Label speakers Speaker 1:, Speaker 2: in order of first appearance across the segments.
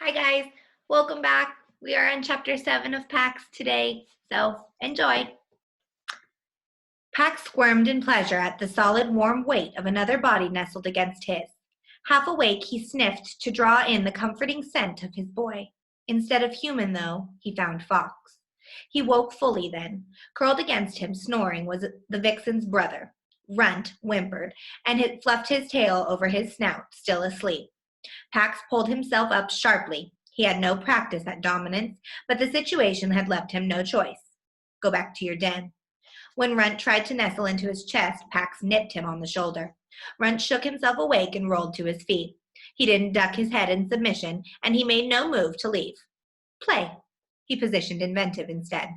Speaker 1: Hi guys, welcome back. We are on chapter 7 of Pax today, so enjoy. Pax squirmed in pleasure at the solid warm weight of another body nestled against his. Half awake, he sniffed to draw in the comforting scent of his boy. Instead of human, though, he found fox. He woke fully then. Curled against him, snoring, was the vixen's brother. Runt whimpered, and had fluffed his tail over his snout, still asleep. Pax pulled himself up sharply. He had no practice at dominance, but the situation had left him no choice. Go back to your den. When Runt tried to nestle into his chest, Pax nipped him on the shoulder. Runt shook himself awake and rolled to his feet. He didn't duck his head in submission, and he made no move to leave. Play. He positioned inventive instead.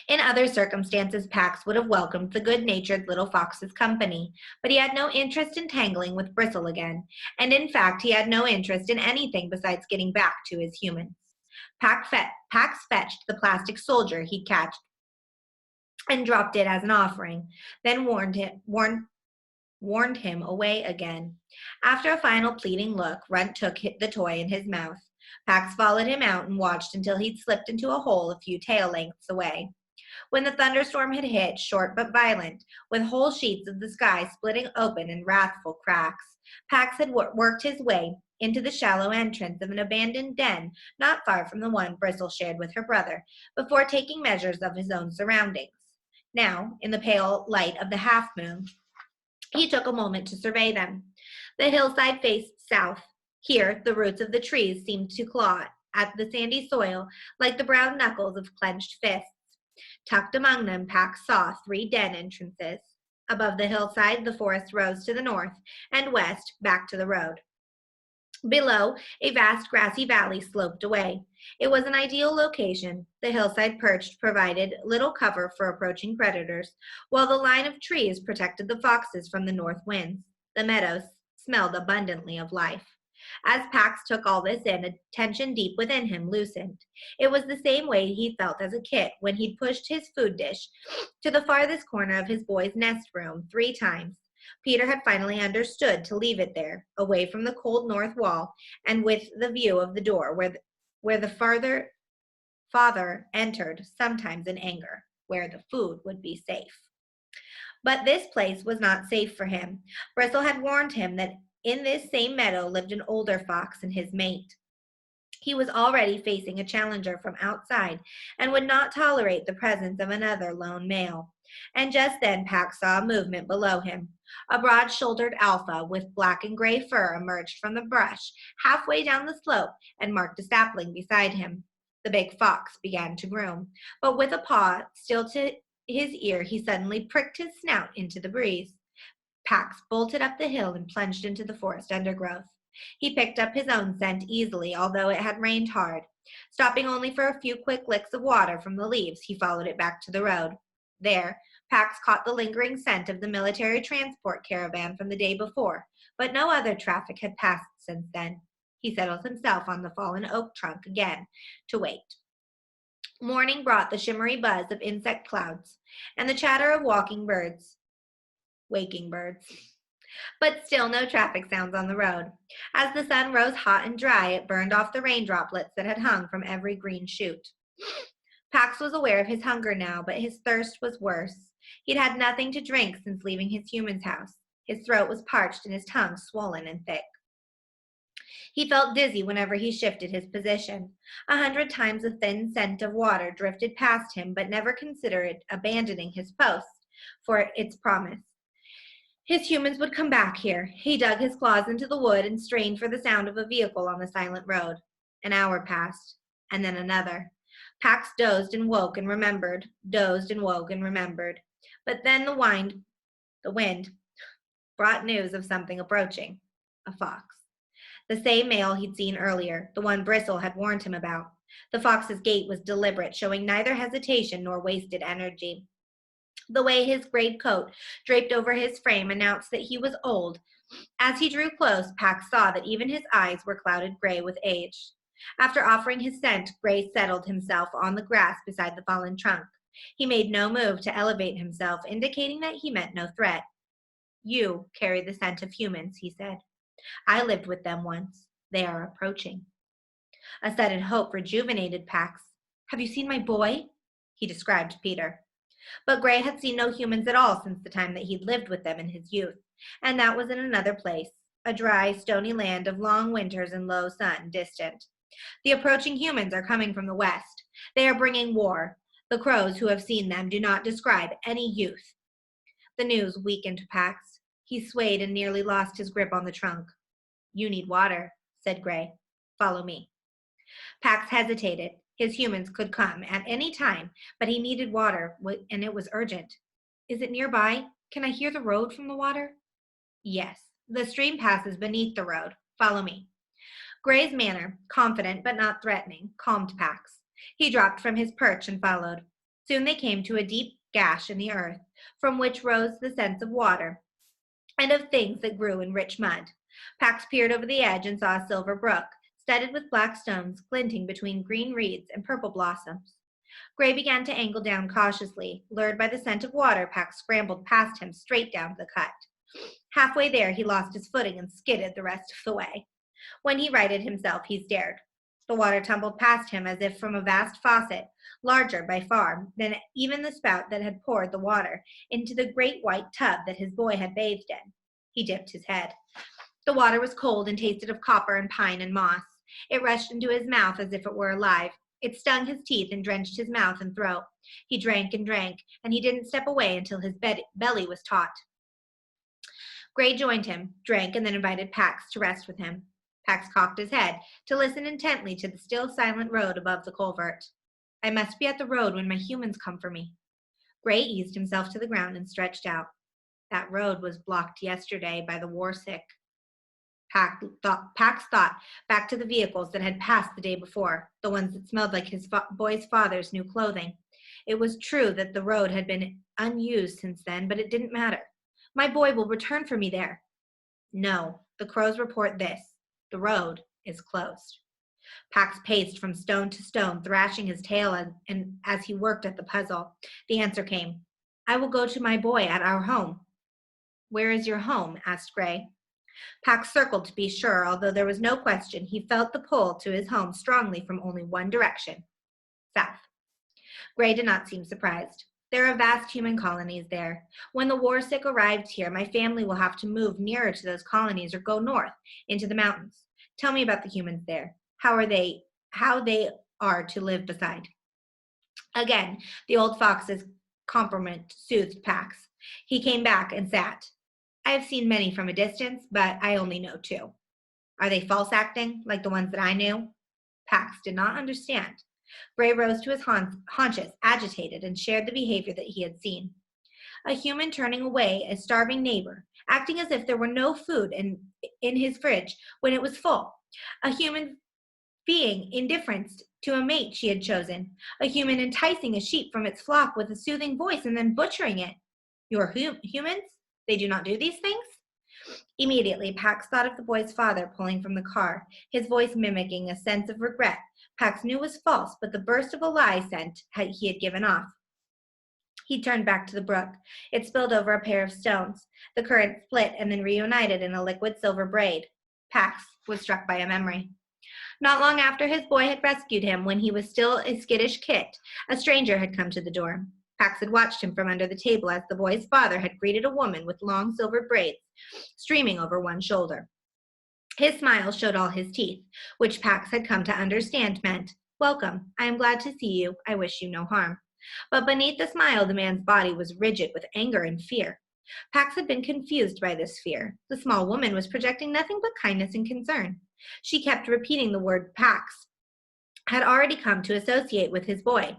Speaker 1: In other circumstances, Pax would have welcomed the good-natured little fox's company, but he had no interest in tangling with Bristle again, and in fact he had no interest in anything besides getting back to his humans. Pax fetched the plastic soldier he'd catched and dropped it as an offering, then warned him away again. After a final pleading look, Runt took the toy in his mouth. Pax followed him out and watched until he'd slipped into a hole a few tail lengths away. When the thunderstorm had hit, short but violent, with whole sheets of the sky splitting open in wrathful cracks, Pax had worked his way into the shallow entrance of an abandoned den not far from the one Bristle shared with her brother, before taking measures of his own surroundings. Now, in the pale light of the half-moon, he took a moment to survey them. The hillside faced south. Here, the roots of the trees seemed to claw at the sandy soil like the brown knuckles of clenched fists. Tucked among them, Pax saw 3 den entrances. Above the hillside, the forest rose to the north and west, back to the road. Below, a vast grassy valley sloped away. It was an ideal location. The hillside perch provided little cover for approaching predators, while the line of trees protected the foxes from the north winds. The meadows smelled abundantly of life. As Pax took all this in, a tension deep within him loosened. It was the same way he felt as a kid when he'd pushed his food dish to the farthest corner of his boy's nest room 3 times. Peter had finally understood to leave it there, away from the cold north wall, and with the view of the door where the father entered, sometimes in anger, where the food would be safe. But this place was not safe for him. Bristle had warned him that in this same meadow lived an older fox and his mate. He was already facing a challenger from outside and would not tolerate the presence of another lone male. And just then Pax saw a movement below him. A broad-shouldered alpha with black and gray fur emerged from the brush halfway down the slope and marked a sapling beside him. The big fox began to groom, but with a paw still to his ear, he suddenly pricked his snout into the breeze. Pax bolted up the hill and plunged into the forest undergrowth. He picked up his own scent easily, although it had rained hard. Stopping only for a few quick licks of water from the leaves, he followed it back to the road. There, Pax caught the lingering scent of the military transport caravan from the day before, but no other traffic had passed since then. He settled himself on the fallen oak trunk again to wait. Morning brought the shimmery buzz of insect clouds and the chatter of waking birds. But still no traffic sounds on the road. As the sun rose hot and dry, it burned off the rain droplets that had hung from every green shoot. Pax was aware of his hunger now, but his thirst was worse. He'd had nothing to drink since leaving his human's house. His throat was parched and his tongue swollen and thick. He felt dizzy whenever he shifted his position. 100 times the thin scent of water drifted past him, but never considered abandoning his post for its promise. His humans would come back here. He dug his claws into the wood and strained for the sound of a vehicle on the silent road. An hour passed, and then another. Pax dozed and woke and remembered, dozed and woke and remembered. But then the wind, brought news of something approaching. A fox. The same male he'd seen earlier, the one Bristle had warned him about. The fox's gait was deliberate, showing neither hesitation nor wasted energy. The way his grayed coat draped over his frame announced that he was old. As he drew close, Pax saw that even his eyes were clouded gray with age. After offering his scent, Gray settled himself on the grass beside the fallen trunk. He made no move to elevate himself, indicating that he meant no threat. You carry the scent of humans, he said. I lived with them once. They are approaching. A sudden hope rejuvenated Pax. "Have you seen my boy?" He described Peter. But Gray had seen no humans at all since the time that he'd lived with them in his youth, and that was in another place, a dry, stony land of long winters and low sun, distant. "The approaching humans are coming from the west. They are bringing war. The crows who have seen them do not describe any youth." The news weakened Pax. He swayed and nearly lost his grip on the trunk. "You need water," said Gray. "Follow me." Pax hesitated. His humans could come at any time, but he needed water, and it was urgent. "Is it nearby? Can I hear the road from the water?" "Yes. The stream passes beneath the road. Follow me." Gray's manner, confident but not threatening, calmed Pax. He dropped from his perch and followed. Soon they came to a deep gash in the earth, from which rose the scents of water and of things that grew in rich mud. Pax peered over the edge and saw a silver brook, studded with black stones glinting between green reeds and purple blossoms. Gray began to angle down cautiously. Lured by the scent of water, Pax scrambled past him straight down the cut. Halfway there, he lost his footing and skidded the rest of the way. When he righted himself, he stared. The water tumbled past him as if from a vast faucet, larger by far than even the spout that had poured the water into the great white tub that his boy had bathed in. He dipped his head. The water was cold and tasted of copper and pine and moss. It rushed into his mouth as if it were alive. It stung his teeth and drenched his mouth and throat. He drank, and he didn't step away until his belly was taut. Gray joined him, drank, and then invited Pax to rest with him. Pax cocked his head to listen intently to the still silent road above the culvert. "I must be at the road when my humans come for me." Gray eased himself to the ground and stretched out. "That road was blocked yesterday by the war sick." Pax thought back to the vehicles that had passed the day before, the ones that smelled like his boy's father's new clothing. It was true that the road had been unused since then, but it didn't matter. "My boy will return for me there." "No, the crows report this. The road is closed." Pax paced from stone to stone, thrashing his tail as he worked at the puzzle. The answer came. "I will go to my boy at our home." "Where is your home?" asked Gray. Pax circled to be sure, although there was no question he felt the pull to his home strongly from only one direction, south. Gray did not seem surprised. "There are vast human colonies there. When the war sick arrives here, my family will have to move nearer to those colonies or go north into the mountains. Tell me about the humans there. How they are to live beside." Again, the old fox's compliment soothed Pax. He came back and sat. "I have seen many from a distance, but I only know 2. Are they false acting, like the ones that I knew?" Pax did not understand. Gray rose to his haunches, agitated, and shared the behavior that he had seen. A human turning away a starving neighbor, acting as if there were no food in his fridge when it was full. A human being indifferent to a mate she had chosen. A human enticing a sheep from its flock with a soothing voice and then butchering it. "Your humans? They do not do these things?" Immediately, Pax thought of the boy's father pulling from the car, his voice mimicking a sense of regret Pax knew was false, but the burst of a lie scent he had given off. He turned back to the brook. It spilled over a pair of stones. The current split and then reunited in a liquid silver braid. Pax was struck by a memory. Not long after his boy had rescued him, when he was still a skittish kit, a stranger had come to the door. Pax had watched him from under the table as the boy's father had greeted a woman with long silver braids streaming over one shoulder. His smile showed all his teeth, which Pax had come to understand meant, "Welcome. I am glad to see you. I wish you no harm." But beneath the smile, the man's body was rigid with anger and fear. Pax had been confused by this fear. The small woman was projecting nothing but kindness and concern. She kept repeating the word Pax had already come to associate with his boy,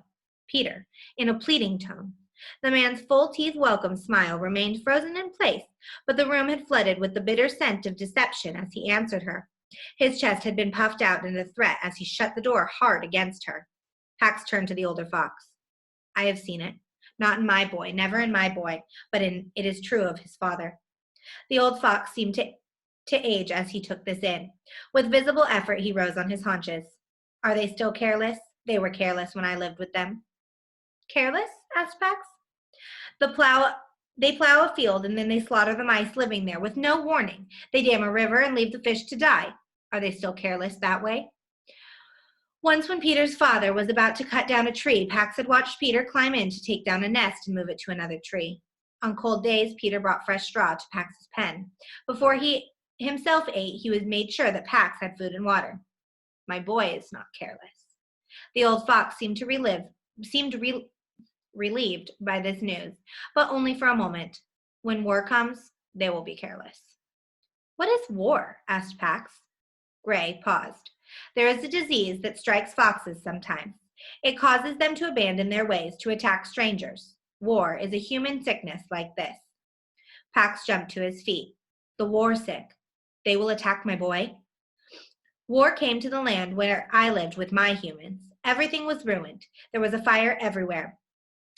Speaker 1: Peter, in a pleading tone. The man's full-teeth welcome smile remained frozen in place, but the room had flooded with the bitter scent of deception as he answered her. His chest had been puffed out in a threat as he shut the door hard against her. Pax turned to the older fox. "I have seen it. Not in my boy, never in my boy, but it is true of his father." The old fox seemed to age as he took this in. With visible effort, he rose on his haunches. "Are they still careless? They were careless when I lived with them." "Careless?" asked Pax. They plow a field and then they slaughter the mice living there with no warning. They dam a river and leave the fish to die. Are they still careless that way?" Once when Peter's father was about to cut down a tree, Pax had watched Peter climb in to take down a nest and move it to another tree. On cold days, Peter brought fresh straw to Pax's pen. Before he himself ate, he was made sure that Pax had food and water. My boy is not careless. The old fox seemed relieved by this news, but only for a moment. When war comes, they will be careless. What is war? Asked Pax. Gray paused. There is a disease that strikes foxes sometimes. It causes them to abandon their ways to attack strangers. War is a human sickness like this. Pax jumped to his feet. The war sick. They will attack my boy? War came to the land where I lived with my humans. Everything was ruined. There was a fire everywhere.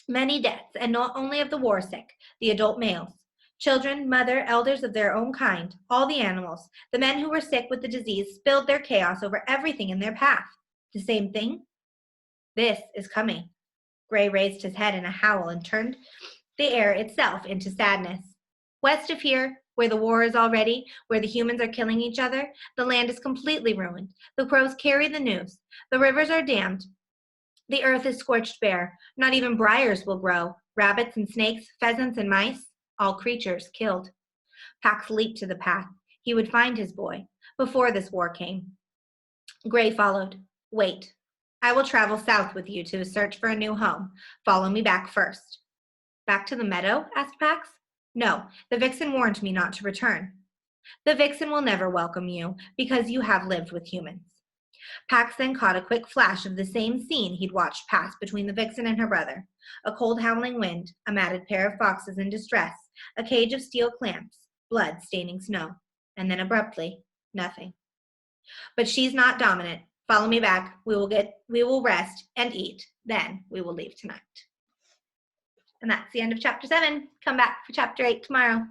Speaker 1: Many deaths, and not only of the war sick, the adult males. Children, mother, elders of their own kind, all the animals, the men who were sick with the disease spilled their chaos over everything in their path. The same thing? This is coming. Gray raised his head in a howl and turned the air itself into sadness. West of here, where the war is already, where the humans are killing each other, the land is completely ruined. The crows carry the news. The rivers are dammed. The earth is scorched bare. Not even briars will grow. Rabbits and snakes, pheasants and mice, all creatures killed. Pax leaped to the path. He would find his boy before this war came. Gray followed. Wait. I will travel south with you to search for a new home. Follow me back first. Back to the meadow? Asked Pax. No, the vixen warned me not to return. The vixen will never welcome you because you have lived with humans. Pax then caught a quick flash of the same scene he'd watched pass between the vixen and her brother. A cold howling wind, a matted pair of foxes in distress, a cage of steel clamps, blood staining snow, and then abruptly, nothing. But she's not dominant. Follow me back. We will rest and eat. Then we will leave tonight. And that's the end of chapter 7. Come back for chapter 8 tomorrow.